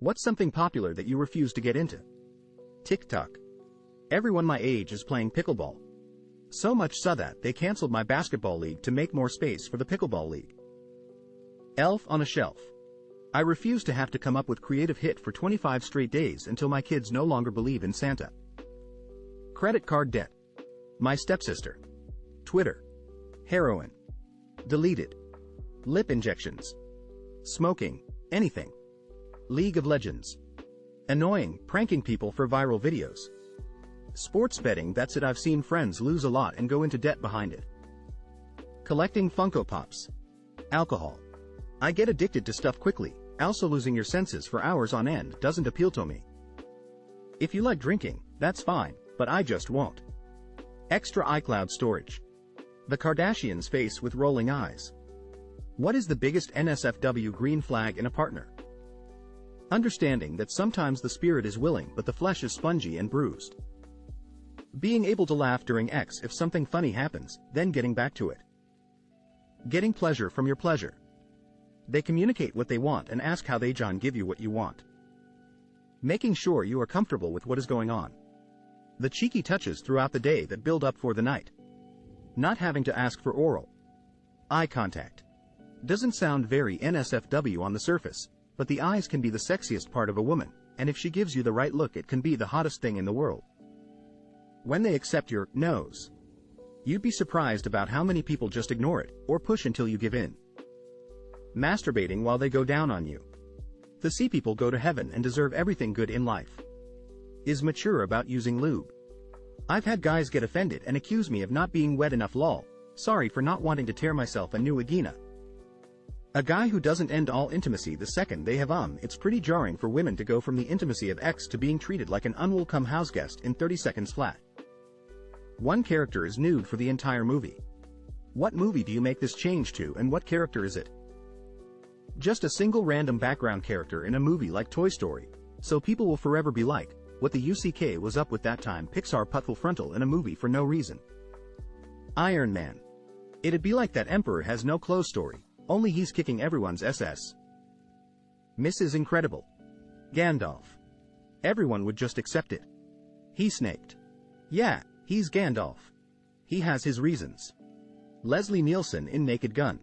What's something popular that you refuse to get into? TikTok. Everyone my age is playing pickleball. So much so that they canceled my basketball league to make more space for the pickleball league. Elf on a shelf. I refuse to have to come up with creative hit for 25 straight days until my kids no longer believe in Santa. Credit card debt. My stepsister. Twitter. Heroin. Deleted. Lip injections. Smoking. Anything. League of Legends. Annoying, pranking people for viral videos. Sports betting, that's it. I've seen friends lose a lot and go into debt behind it. Collecting Funko Pops. Alcohol. I get addicted to stuff quickly, also losing your senses for hours on end doesn't appeal to me. If you like drinking, that's fine, but I just won't. Extra iCloud storage. The Kardashians' face with rolling eyes. What is the biggest NSFW green flag in a partner? Understanding that sometimes the spirit is willing but the flesh is spongy and bruised. Being able to laugh during X if something funny happens, then getting back to it. Getting pleasure from your pleasure. They communicate what they want and ask how they give you what you want. Making sure you are comfortable with what is going on. The cheeky touches throughout the day that build up for the night. Not having to ask for oral. Eye contact. Doesn't sound very NSFW on the surface, but the eyes can be the sexiest part of a woman, and if she gives you the right look it can be the hottest thing in the world. When they accept your nose, you'd be surprised about how many people just ignore it, or push until you give in. Masturbating while they go down on you. The sea people go to heaven and deserve everything good in life. Is mature about using lube. I've had guys get offended and accuse me of not being wet enough. Lol, sorry for not wanting to tear myself a new vagina. A guy who doesn't end all intimacy the second they have it's pretty jarring for women to go from the intimacy of X to being treated like an unwelcome houseguest in 30 seconds flat. One character is nude for the entire movie. What movie do you make this change to and what character is it? Just a single random background character in a movie like Toy Story, so people will forever be like, what the UCK was up with that time Pixar put full frontal in a movie for no reason. Iron Man. It'd be like that Emperor has no clothes story, only he's kicking everyone's SS. Mrs. Incredible. Gandalf. Everyone would just accept it. He snaked. Yeah, he's Gandalf. He has his reasons. Leslie Nielsen in Naked Gun.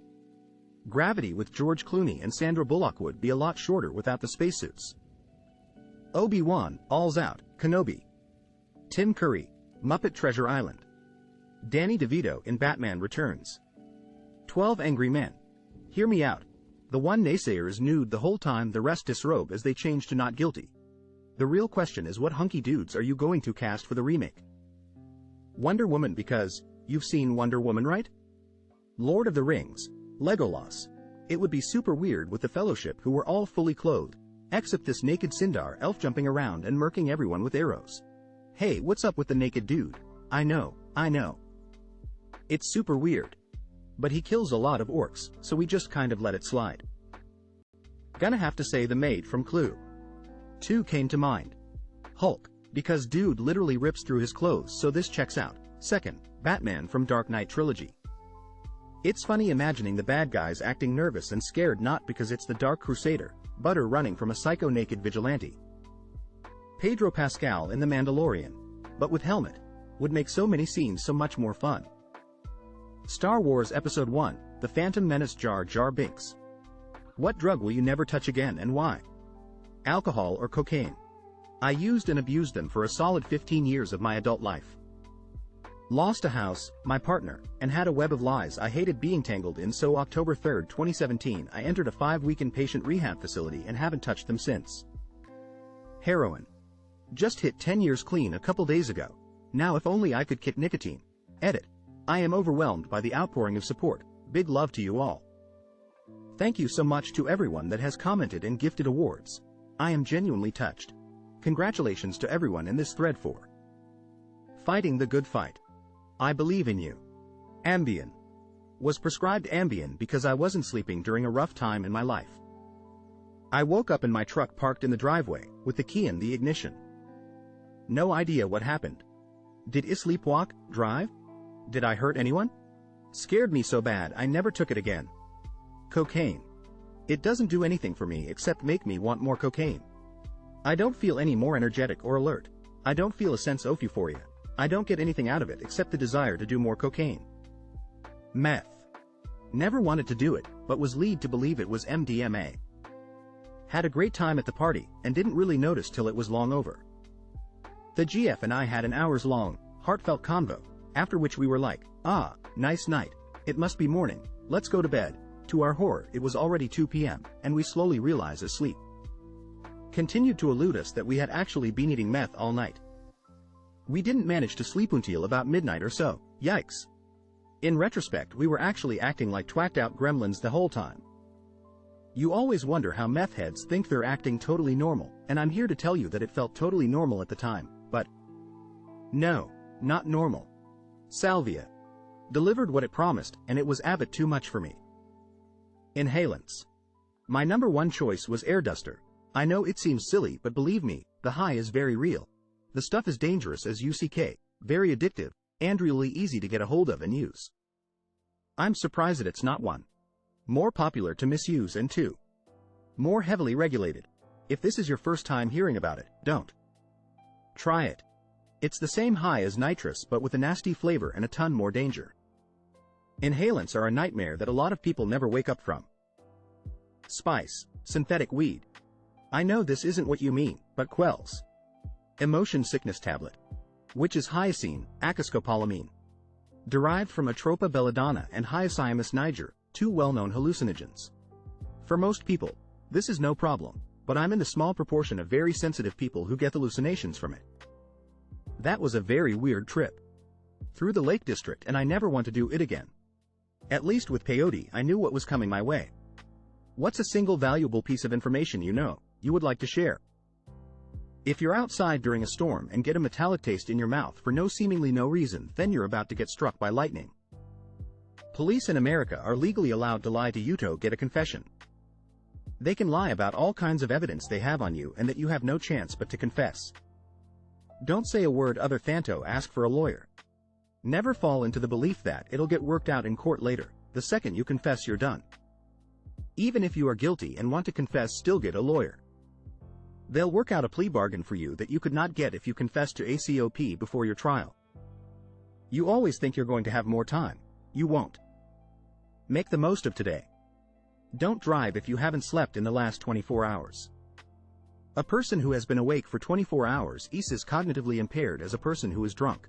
Gravity with George Clooney and Sandra Bullock would be a lot shorter without the spacesuits. Obi-Wan, All's Out, Kenobi. Tim Curry, Muppet Treasure Island. Danny DeVito in Batman Returns. 12 Angry Men. Hear me out. The one naysayer is nude the whole time, the rest disrobe as they change to not guilty. The real question is what hunky dudes are you going to cast for the remake? Wonder Woman because, you've seen Wonder Woman right? Lord of the Rings, Legolas. It would be super weird with the Fellowship who were all fully clothed, except this naked Sindar elf jumping around and murking everyone with arrows. Hey, what's up with the naked dude? I know. It's super weird. But he kills a lot of orcs, so we just kind of let it slide. Gonna have to say the maid from Clue. 2 came to mind. Hulk, because dude literally rips through his clothes, so this checks out. Second, Batman from Dark Knight Trilogy. It's funny imagining the bad guys acting nervous and scared not because it's the Dark Crusader, but are running from a psycho naked vigilante. Pedro Pascal in The Mandalorian, but with helmet, would make so many scenes so much more fun. Star Wars Episode 1, The Phantom Menace. Jar Jar Binks. What drug will you never touch again and why? Alcohol or cocaine? I used and abused them for a solid 15 years of my adult life. Lost a house, my partner, and had a web of lies I hated being tangled in, so October 3, 2017 I entered a 5-week inpatient rehab facility and haven't touched them since. Heroin. Just hit 10 years clean a couple days ago. Now if only I could kick nicotine. Edit. I am overwhelmed by the outpouring of support. Big love to you all. Thank you so much to everyone that has commented and gifted awards. I am genuinely touched. Congratulations to everyone in this thread for fighting the good fight. I believe in you. Ambien. Was prescribed Ambien because I wasn't sleeping during a rough time in my life. I woke up in my truck parked in the driveway, with the key in the ignition. No idea what happened. Did I sleepwalk, drive? Did I hurt anyone? Scared me so bad I never took it again. Cocaine. It doesn't do anything for me except make me want more cocaine. I don't feel any more energetic or alert. I don't feel a sense of euphoria. I don't get anything out of it except the desire to do more cocaine. Meth. Never wanted to do it, but was led to believe it was MDMA. Had a great time at the party, and didn't really notice till it was long over. The GF and I had an hours-long, heartfelt convo, after which we were like, ah, nice night, it must be morning, let's go to bed. To our horror, it was already 2 p.m., and we slowly realized asleep. Continued to elude us that we had actually been eating meth all night. We didn't manage to sleep until about midnight or so, yikes. In retrospect, we were actually acting like twacked-out gremlins the whole time. You always wonder how meth heads think they're acting totally normal, and I'm here to tell you that it felt totally normal at the time, but no, not normal. Salvia. Delivered what it promised, and it was a bit too much for me. Inhalants. My number one choice was air duster. I know it seems silly, but believe me, the high is very real. The stuff is dangerous as UCK, very addictive, and really easy to get a hold of and use. I'm surprised that it's not 1. More popular to misuse and 2. More heavily regulated. If this is your first time hearing about it, don't try it. It's the same high as nitrous but with a nasty flavor and a ton more danger. Inhalants are a nightmare that a lot of people never wake up from. Spice, synthetic weed. I know this isn't what you mean, but quells. Emotion sickness tablet. Which is hyoscine, acoscopolamine. Derived from Atropa belladonna and Hyoscyamus niger, 2 well-known hallucinogens. For most people, this is no problem, but I'm in the small proportion of very sensitive people who get hallucinations from it. That was a very weird trip. Through the Lake District, and I never want to do it again. At least with peyote, I knew what was coming my way. What's a single valuable piece of information you would like to share? If you're outside during a storm and get a metallic taste in your mouth for seemingly no reason, then you're about to get struck by lightning. Police in America are legally allowed to lie to you to get a confession. They can lie about all kinds of evidence they have on you and that you have no chance but to confess. Don't say a word other than to ask for a lawyer. Never fall into the belief that it'll get worked out in court later. The second you confess, you're done. Even if you are guilty and want to confess, still get a lawyer. They'll work out a plea bargain for you that you could not get if you confessed to ACOP before your trial. You always think you're going to have more time. You won't. Make the most of today. Don't drive if you haven't slept in the last 24 hours. A person who has been awake for 24 hours is as cognitively impaired as a person who is drunk.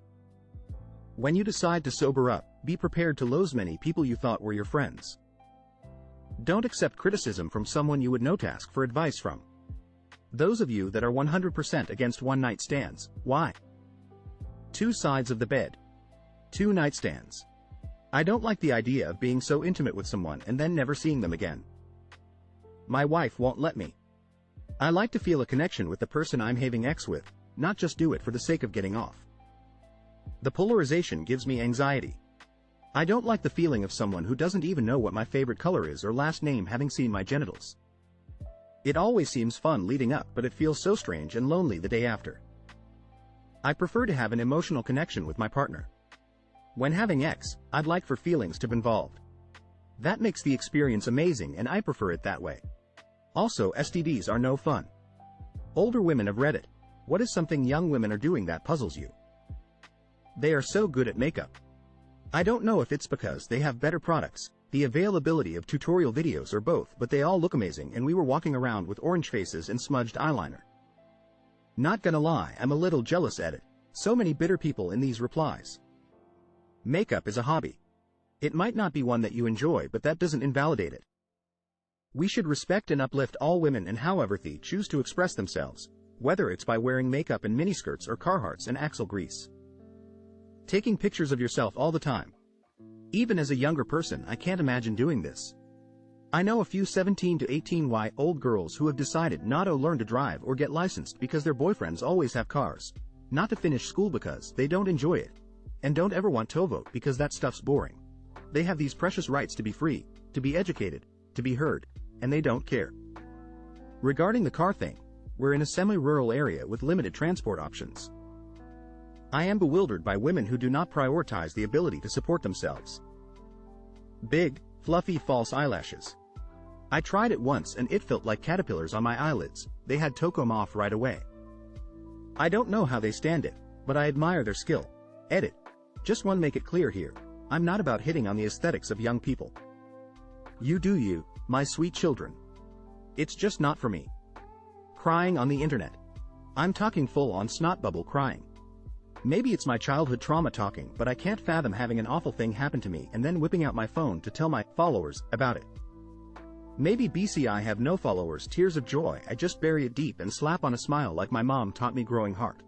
When you decide to sober up, be prepared to lose many people you thought were your friends. Don't accept criticism from someone you would not ask for advice from. Those of you that are 100% against one-night stands, why? 2 sides of the bed. 2 nightstands. I don't like the idea of being so intimate with someone and then never seeing them again. My wife won't let me. I like to feel a connection with the person I'm having sex with, not just do it for the sake of getting off. The polarization gives me anxiety. I don't like the feeling of someone who doesn't even know what my favorite color is or last name having seen my genitals. It always seems fun leading up, but it feels so strange and lonely the day after. I prefer to have an emotional connection with my partner. When having sex, I'd like for feelings to be involved. That makes the experience amazing and I prefer it that way. Also, STDs are no fun. Older women of Reddit. What is something young women are doing that puzzles you? They are so good at makeup. I don't know if it's because they have better products, the availability of tutorial videos, or both, but they all look amazing and we were walking around with orange faces and smudged eyeliner. Not gonna lie, I'm a little jealous at it. So many bitter people in these replies. Makeup is a hobby. It might not be one that you enjoy, but that doesn't invalidate it. We should respect and uplift all women and however they choose to express themselves, whether it's by wearing makeup and miniskirts or Carhartts and Axel grease. Taking pictures of yourself all the time. Even as a younger person, I can't imagine doing this. I know a few 17 to 18-year-old girls who have decided not to learn to drive or get licensed because their boyfriends always have cars, not to finish school because they don't enjoy it, and don't ever want to vote because that stuff's boring. They have these precious rights to be free, to be educated, to be heard, and they don't care. Regarding the car thing, we're in a semi-rural area with limited transport options. I am bewildered by women who do not prioritize the ability to support themselves. Big, fluffy false eyelashes. I tried it once and it felt like caterpillars on my eyelids. They had took 'em off right away. I don't know how they stand it, but I admire their skill. Edit. Just want to make it clear here. I'm not about hitting on the aesthetics of young people. You do you, my sweet children. It's just not for me. Crying on the internet. I'm talking full-on snot bubble crying. Maybe it's my childhood trauma talking, but I can't fathom having an awful thing happen to me and then whipping out my phone to tell my followers about it. Maybe I have no followers, tears of joy, I just bury it deep and slap on a smile like my mom taught me growing heart.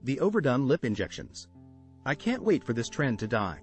The overdone lip injections. I can't wait for this trend to die.